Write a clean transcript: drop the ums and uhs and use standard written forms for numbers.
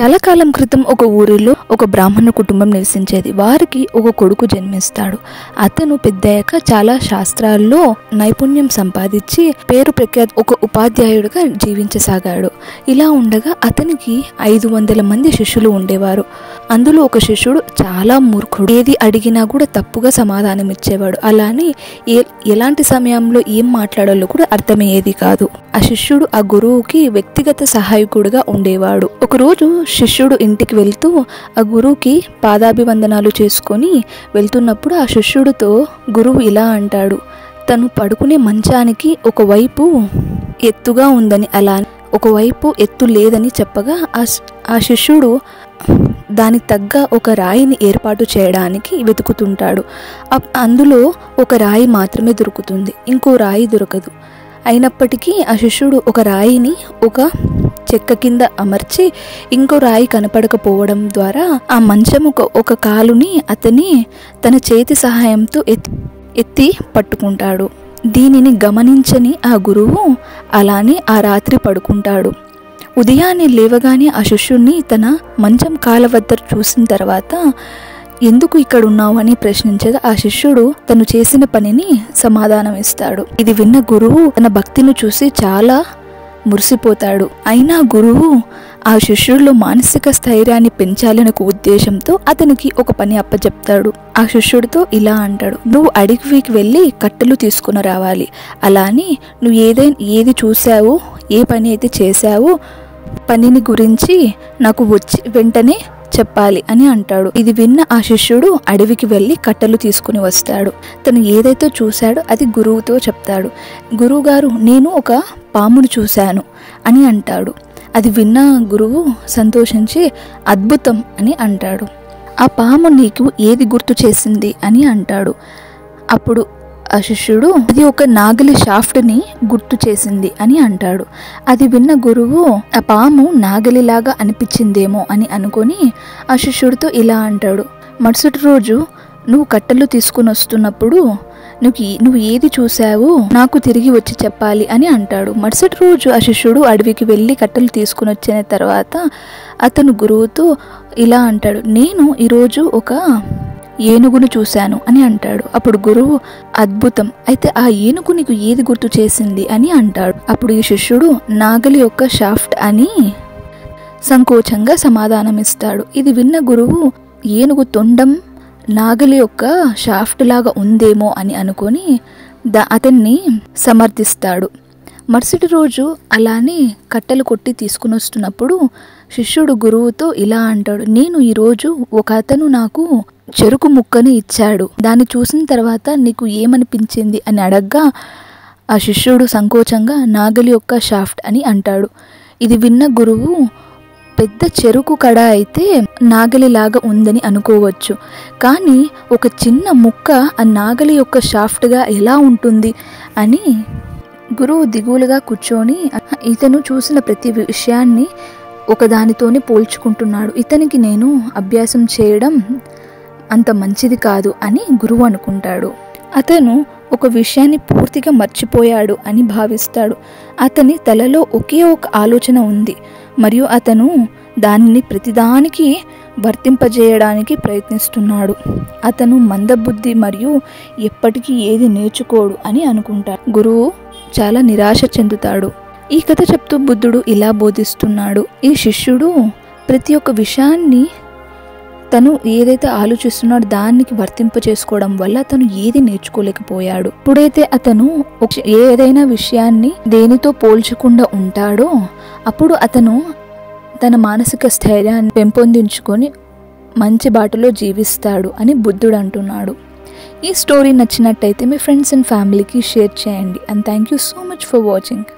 చాలా కాలం క్రితం ఒక ఊరిలో ఒక బ్రాహ్మణ కుటుంబం నివసించేది. వారికి ఒక కొడుకు జన్మిస్తాడు. అతను పెద్దయ్యాక చాలా శాస్త్రాల్లో నైపుణ్యం సంపాదించి పేరు ప్రఖ్యాతి ఒక ఉపాధ్యాయుడిగా జీవించసాగాడు. ఇలా ఉండగా అతనికి 500 మంది శిష్యులు ఉండేవారు. అందులో ఒక శిష్యుడు చాలా మూర్ఖుడు. ఏది అడిగినా కూడా తప్పుగా సమాధానం ఇచ్చేవాడు. అలానే ఎలాంటి సమయంలో ఏం మాట్లాడాలో కూడా అర్థమయ్యేది కాదు. ఆ శిష్యుడు ఆ గురువుకి వ్యక్తిగత సహాయకుడిగా ఉండేవాడు. ఒకరోజు శిష్యుడు ఇంటికి వెళ్తూ ఆ గురువుకి పాదాభివందనాలు చేసుకొని వెళ్తున్నప్పుడు ఆ శిష్యుడితో గురువు ఇలా అంటాడు, తను పడుకునే మంచానికి ఒకవైపు ఎత్తుగా ఉందని, అలా ఒకవైపు ఎత్తు లేదని చెప్పగా ఆ శిష్యుడు దానికి తగ్గ ఒక రాయిని ఏర్పాటు చేయడానికి వెతుకుతుంటాడు. అందులో ఒక రాయి మాత్రమే దొరుకుతుంది, ఇంకో రాయి దొరకదు. అయినప్పటికీ ఆ శిష్యుడు ఒక రాయిని ఒక చెక్క కింద అమర్చి ఇంకో రాయి కనపడకపోవడం ద్వారా ఆ మంచం ఒక కాలుని తన చేతి సహాయంతో ఎత్తి పట్టుకుంటాడు. దీనిని గమనించని ఆ గురువు అలానే ఆ రాత్రి పడుకుంటాడు. ఉదయాన్నే లేవగానే ఆ శిష్యుడిని తన మంచం కాల వద్ద చూసిన తర్వాత ఎందుకు ఇక్కడ ఉన్నావు అని ప్రశ్నించగా ఆ శిష్యుడు తను చేసిన పనిని సమాధానం ఇస్తాడు. ఇది విన్న గురువు తన భక్తిని చూసి చాలా మురిసిపోతాడు. అయినా గురువు ఆ శిష్యుడిలో మానసిక స్థైర్యాన్ని పెంచాలనే ఉద్దేశంతో అతనికి ఒక పని అప్పచెప్తాడు. ఆ శిష్యుడితో ఇలా అంటాడు, నువ్వు అడవికి వెళ్ళి కట్టెలు తీసుకుని రావాలి. అలానే నువ్వు ఏది చూసావో, ఏ పని అయితే చేశావో పనిని గురించి నాకు వచ్చి వెంటనే చెప్పాలి అని అంటాడు. ఇది విన్న ఆ శిష్యుడు అడవికి వెళ్ళి కట్టెలు తీసుకుని వస్తాడు. తను ఏదైతే చూశాడో అది గురువుతో చెప్తాడు. గురువుగారు, నేను ఒక పామును చూశాను అని అంటాడు. అది విన్న గురువు సంతోషించి అద్భుతం అని అంటాడు. ఆ పాము నీకు ఏది గుర్తు చేసింది అని అంటాడు. అప్పుడు ఆ శిష్యుడు అది ఒక నాగలి షాఫ్ట్ని గుర్తు చేసింది అని అంటాడు. అది విన్న గురువు ఆ పాము నాగలిలాగా అనిపించిందేమో అని అనుకొని ఆ శిష్యుడితో ఇలా అంటాడు, మరుసటి రోజు నువ్వు కట్టెలు తీసుకుని వస్తున్నప్పుడు నువ్వు ఏది చూసావో నాకు తిరిగి వచ్చి చెప్పాలి అని అంటాడు. మరుసటి రోజు ఆ శిష్యుడు అడవికి వెళ్ళి కట్టెలు తీసుకుని వచ్చిన తర్వాత అతను గురువుతో ఇలా అంటాడు, నేను ఈరోజు ఒక ఏనుగును చూశాను అని అంటాడు. అప్పుడు గురువు అద్భుతం, అయితే ఆ ఏనుగు నీకు ఏది గుర్తు చేసింది అని అంటాడు. అప్పుడు ఈ శిష్యుడు నాగలి యొక్క షాఫ్ట్ అని సంకోచంగా సమాధానం ఇస్తాడు. ఇది విన్న గురువు ఏనుగు తొండం నాగలి యొక్క షాఫ్ట్ లాగా ఉందేమో అని అనుకొని అతన్ని సమర్థిస్తాడు. మరుసటి రోజు అలానే కట్టెలు కొట్టి తీసుకుని వస్తున్నప్పుడు శిష్యుడు గురువుతో ఇలా అంటాడు, నేను ఈరోజు ఒక అతను నాకు చెరుకు ముక్కని ఇచ్చాడు, దాన్ని చూసిన తర్వాత నీకు ఏమనిపించింది అని అడగ్గా ఆ శిష్యుడు సంకోచంగా నాగలి యొక్క షాఫ్ట్ అని అంటాడు. ఇది విన్న గురువు పెద్ద చెరుకు కడ అయితే నాగలిలాగా ఉందని అనుకోవచ్చు, కానీ ఒక చిన్న ముక్క ఆ నాగలి యొక్క షాఫ్ట్గా ఎలా ఉంటుంది అని గురువు దిగులుగా కూర్చొని ఇతను చూసిన ప్రతి విషయాన్ని ఒకదానితోనే పోల్చుకుంటున్నాడు. ఇతనికి నేను అభ్యాసం చేయడం అంత మంచిది కాదు అని గురువు అనుకుంటాడు. అతను ఒక విషయాన్ని పూర్తిగా మర్చిపోయాడు అని భావిస్తాడు. అతని తలలో ఒకే ఒక ఆలోచన ఉంది మరియు అతను దానిని ప్రతిదానికి వర్తింపజేయడానికి ప్రయత్నిస్తున్నాడు. అతను మందబుద్ధి మరియు ఎప్పటికీ ఏది నేర్చుకోడు అని అనుకుంటాడు. గురువు చాలా నిరాశ చెందుతాడు. ఈ కథ చెప్తూ బుద్ధుడు ఇలా బోధిస్తున్నాడు, ఈ శిష్యుడు ప్రతి ఒక్క విషయాన్ని తను ఏదైతే ఆలోచిస్తున్నాడో దానికి వర్తింప చేసుకోవడం వల్ల తను ఏది నేర్చుకోలేకపోయాడు. ఇప్పుడైతే అతను ఏదైనా విషయాన్ని దేనితో పోల్చకుండా ఉంటాడో అప్పుడు అతను తన మానసిక స్థైర్యాన్ని పెంపొందించుకొని మంచి బాటలో జీవిస్తాడు అని బుద్ధుడు అంటున్నాడు. ఈ స్టోరీ నచ్చినట్టయితే మీ ఫ్రెండ్స్ అండ్ ఫ్యామిలీకి షేర్ చేయండి. And thank you so much for watching.